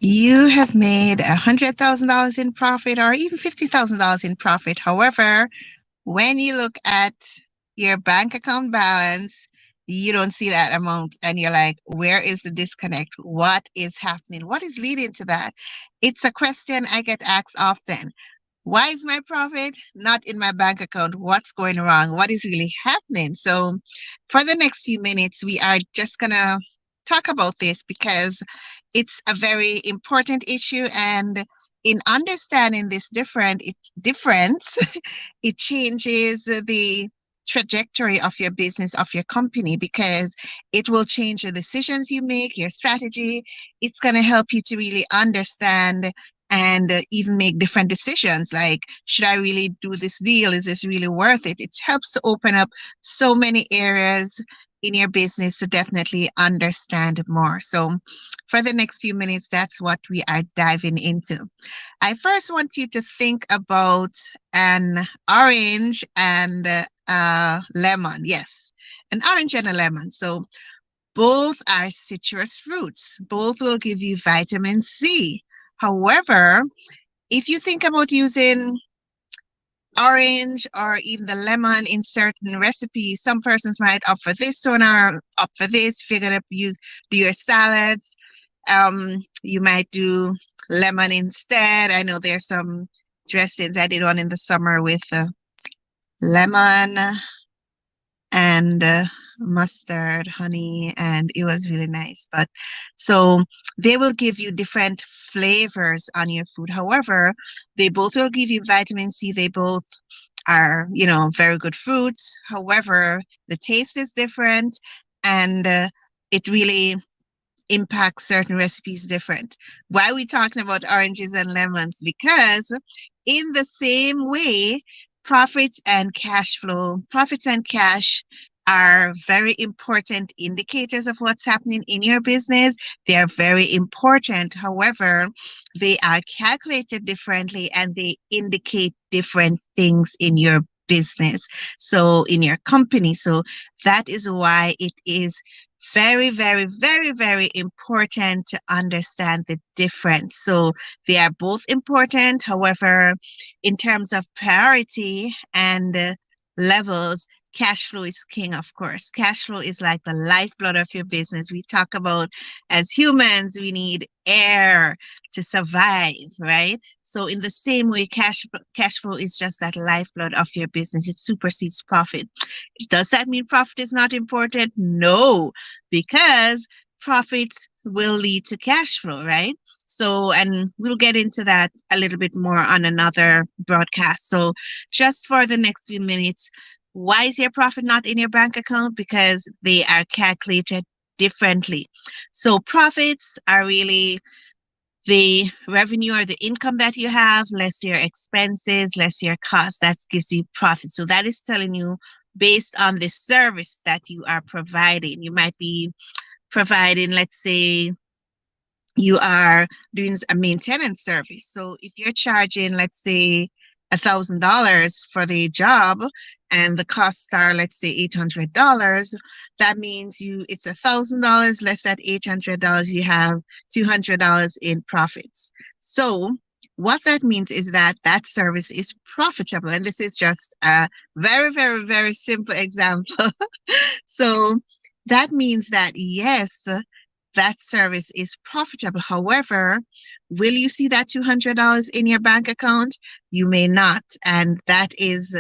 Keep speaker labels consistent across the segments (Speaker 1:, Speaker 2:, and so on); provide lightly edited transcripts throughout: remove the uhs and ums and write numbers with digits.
Speaker 1: You have made $100,000 in profit or even $50,000 in profit. However, when you look at your bank account balance, you don't see that amount and you're like, where is the disconnect? What is happening? What is leading to that? It's a question I get asked often. Why is my profit not in my bank account? What's going wrong? What is really happening? So, for the next few minutes, we are just going to talk about this because it's a very important issue. And in understanding this difference, it changes the trajectory of your business, of your company, because it will change the decisions you make, your strategy. It's going to help you to really understand and even make different decisions like, should I really do this deal? Is this really worth it? It helps to open up so many areas in your business to definitely understand more. So, for the next few minutes, that's what we are diving into. I first want you to think about an orange and lemon. Yes, an orange and a lemon. So, both are citrus fruits. Both will give you vitamin C. However, if you think about using orange or even the lemon in certain recipes, some persons might opt for this one or opt for this. If you're gonna do your salads, you might do lemon instead. I know there's some dressings. I did one in the summer with lemon and mustard, honey, and it was really nice. But so they will give you different flavors on your food. However, they both will give you vitamin C. They both are, very good fruits. However, the taste is different and it really impacts certain recipes different. Why are we talking about oranges and lemons? Because in the same way, profits and cash are very important indicators of what's happening in your business. They are very important. However, they are calculated differently and they indicate different things in your business. So in your company. So that is why it is very, very, very, very important to understand the difference. So they are both important. However, in terms of priority and levels, cash flow is king, of course. Cash flow is like the lifeblood of your business. We talk about as humans, we need air to survive, right? So in the same way, cash flow is just that lifeblood of your business. It supersedes profit. Does that mean profit is not important? No, because profits will lead to cash flow, right? So, and we'll get into that a little bit more on another broadcast. So, just for the next few minutes, why is your profit not in your bank account? Because they are calculated differently. So, profits are really the revenue or the income that you have, less your expenses, less your costs. That gives you profit. So, that is telling you based on the service that you are providing. You might be providing, let's say, you are doing a maintenance service. So if you're charging, let's say, $1,000 for the job and the costs are, let's say, $800, that means it's $1,000 less that $800, you have $200 in profits. So what that means is that that service is profitable. And this is just a very, very, very simple example. So that means that yes, that service is profitable. However, will you see that $200 in your bank account? You may not. And that is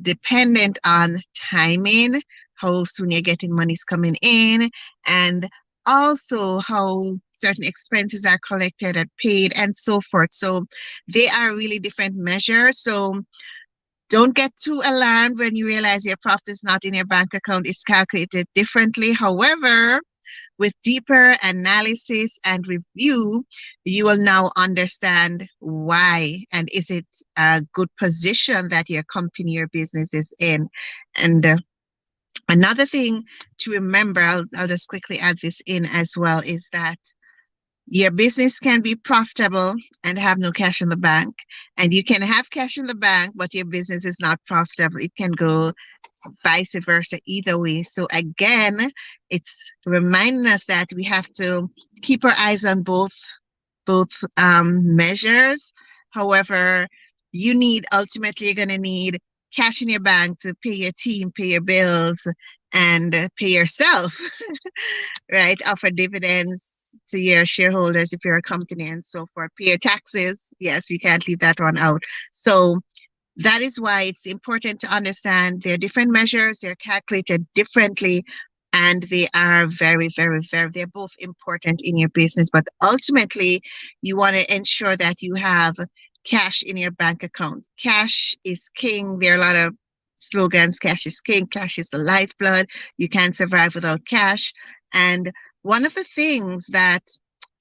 Speaker 1: dependent on timing, how soon you're getting monies coming in, and also how certain expenses are collected and paid and so forth. So they are really different measures. So don't get too alarmed when you realize your profit is not in your bank account. It's calculated differently. However, with deeper analysis and review, you will now understand why and is it a good position that your company, your business is in. And another thing to remember, I'll just quickly add this in as well, is that your business can be profitable and have no cash in the bank. And you can have cash in the bank, but your business is not profitable. It can go vice versa either way. So again, it's reminding us that we have to keep our eyes on both measures. However, ultimately, you're going to need cash in your bank to pay your team, pay your bills, and pay yourself, right? Offer dividends to your shareholders if you're a company and so forth. Pay your taxes. Yes, we can't leave that one out. So that is why it's important to understand there are different measures, they're calculated differently, and they are very, very, very, they're both important in your business. But ultimately, you want to ensure that you have cash in your bank account. Cash is king. There are a lot of slogans: cash is king, cash is the lifeblood. You can't survive without cash. And one of the things that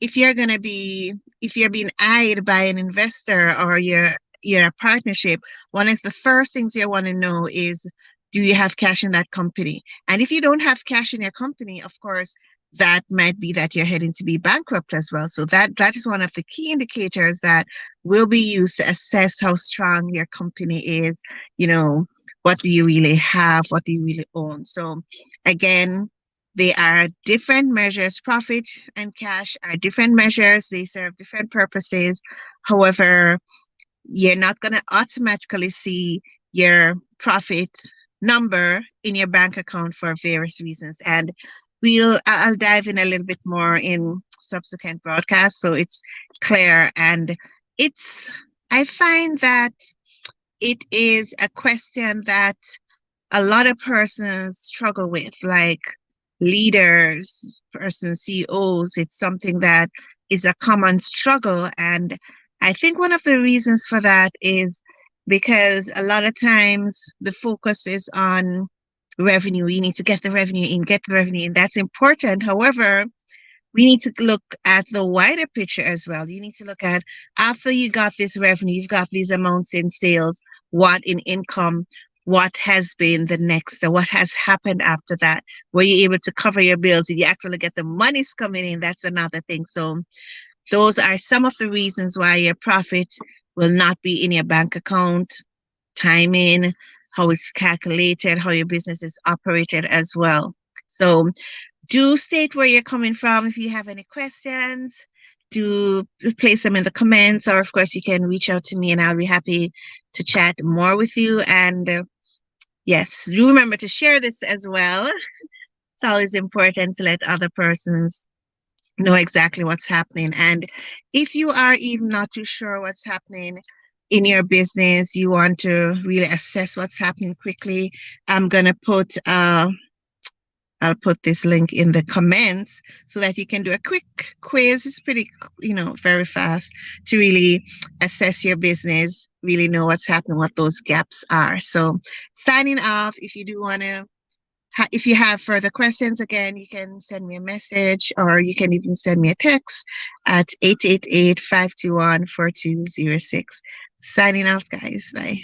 Speaker 1: if you're going to be, if you're being eyed by an investor or you're a partnership, one of the first things you want to know is, do you have cash in that company? And if you don't have cash in your company, of course, that might be that you're heading to be bankrupt as well. So that is one of the key indicators that will be used to assess how strong your company is. You know, what do you really have? What do you really own? So again, they are different measures. Profit and cash are different measures. They serve different purposes. However, you're not going to automatically see your profit number in your bank account for various reasons. And I'll dive in a little bit more in subsequent broadcasts so it's clear. And it's, I find that it is a question that a lot of persons struggle with, like leaders, persons, CEOs. It's something that is a common struggle. And I think one of the reasons for that is because a lot of times the focus is on revenue. You need to get the revenue in, get the revenue in. That's important. However, we need to look at the wider picture as well. You need to look at, after you got this revenue, you've got these amounts in sales, what in income, what has been the next, what has happened after that? Were you able to cover your bills? Did you actually get the monies coming in? That's another thing. So those are some of the reasons why your profit will not be in your bank account. Timing, how it's calculated, how your business is operated as well. So do state where you're coming from. If you have any questions, do place them in the comments, or of course you can reach out to me and I'll be happy to chat more with you. And yes, do remember to share this as well. It's always important to let other persons know exactly what's happening. And if you are even not too sure what's happening in your business, you want to really assess what's happening quickly, I'm going to put I'll put this link in the comments so that you can do a quick quiz. It's pretty, very fast to really assess your business, really know what's happening, what those gaps are. So signing off, if you do want to, if you have further questions, again, you can send me a message or you can even send me a text at 888-521-4206. Signing off, guys. Bye.